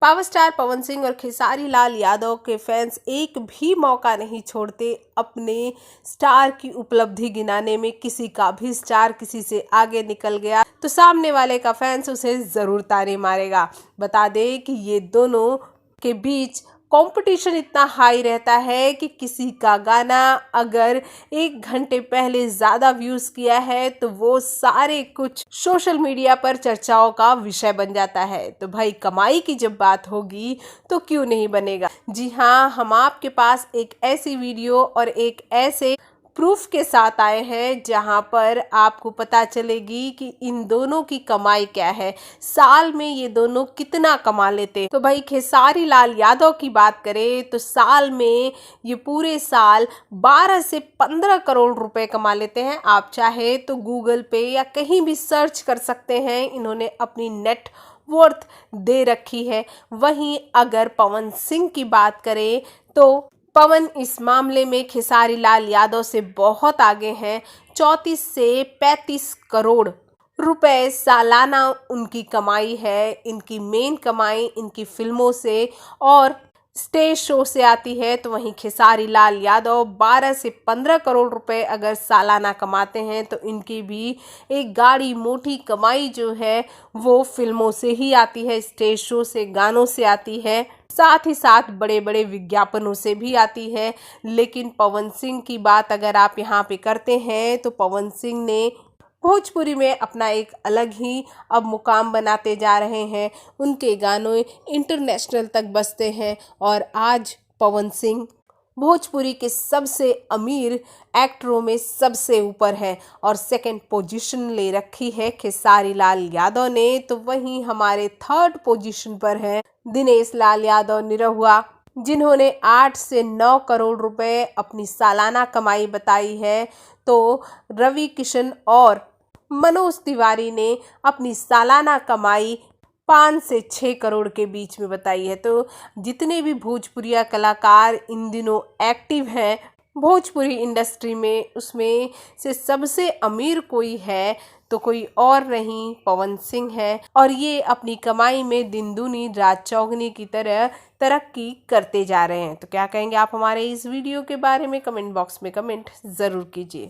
Power star Pawan Singh और खेसारी लाल यादव के fans एक भी मौका नहीं छोड़ते अपने स्टार की उपलब्धि गिनाने में। किसी का भी स्टार किसी से आगे निकल गया तो सामने वाले का फैंस उसे जरूर ताने मारेगा। बता दें कि ये दोनों के बीच कंपटीशन इतना हाई रहता है कि किसी का गाना अगर 1 घंटे पहले ज़्यादा व्यूज़ किया है तो वो सारे कुछ सोशल मीडिया पर चर्चाओं का विषय बन जाता है। तो भाई कमाई की जब बात होगी तो क्यों नहीं बनेगा। जी हाँ, हम आपके पास एक ऐसी वीडियो और एक ऐसे प्रूफ के साथ आए हैं जहां पर आपको पता चलेगी कि इन दोनों की कमाई क्या है, साल में ये दोनों कितना कमा लेते। तो भाई खेसारी लाल यादव की बात करें तो साल में ये पूरे साल 12 से 15 करोड़ रुपए कमा लेते हैं। आप चाहे तो गूगल पे या कहीं भी सर्च कर सकते हैं, इन्होंने अपनी नेट वर्थ दे रखी है। वहीं अगर पवन सिंह की बात करें तो पवन इस मामले में खेसारी लाल यादव से बहुत आगे हैं। 34 से 35 करोड़ रुपए सालाना उनकी कमाई है। इनकी मेन कमाई इनकी फिल्मों से और स्टेज शो से आती है। तो वहीं खेसारी लाल यादव 12 से 15 करोड़ रुपए अगर सालाना कमाते हैं तो इनकी भी एक गाड़ी मोटी कमाई जो है वो फिल्मों से ही आती है, स्टेज शो से, गानों से आती है, साथ ही साथ बड़े बड़े विज्ञापनों से भी आती है। लेकिन पवन सिंह की बात अगर आप यहाँ पे करते हैं तो पवन सिंह ने भोजपुरी में अपना एक अलग ही अब मुकाम बनाते जा रहे हैं। उनके गाने इंटरनेशनल तक बजते हैं और आज पवन सिंह भोजपुरी के सबसे अमीर एक्टरों में सबसे ऊपर है और सेकंड पोजीशन ले रखी है खेसारी लाल यादव ने। तो वहीं हमारे थर्ड पोजीशन पर है दिनेश लाल यादव निरहुआ, जिन्होंने 8 से 9 करोड़ रुपए अपनी सालाना कमाई बताई है। तो रवि किशन और मनोज तिवारी ने अपनी सालाना कमाई 5 से 6 करोड़ के बीच में बताई है। तो जितने भी भोजपुरिया कलाकार इन दिनों एक्टिव हैं भोजपुरी इंडस्ट्री में, उसमें से सबसे अमीर कोई है तो कोई और नहीं, पवन सिंह है। और ये अपनी कमाई में दिन दूनी रात चौगनी की तरह तरक्की करते जा रहे हैं। तो क्या कहेंगे आप हमारे इस वीडियो के बारे में? कमेंट बॉक्स में कमेंट ज़रूर कीजिए।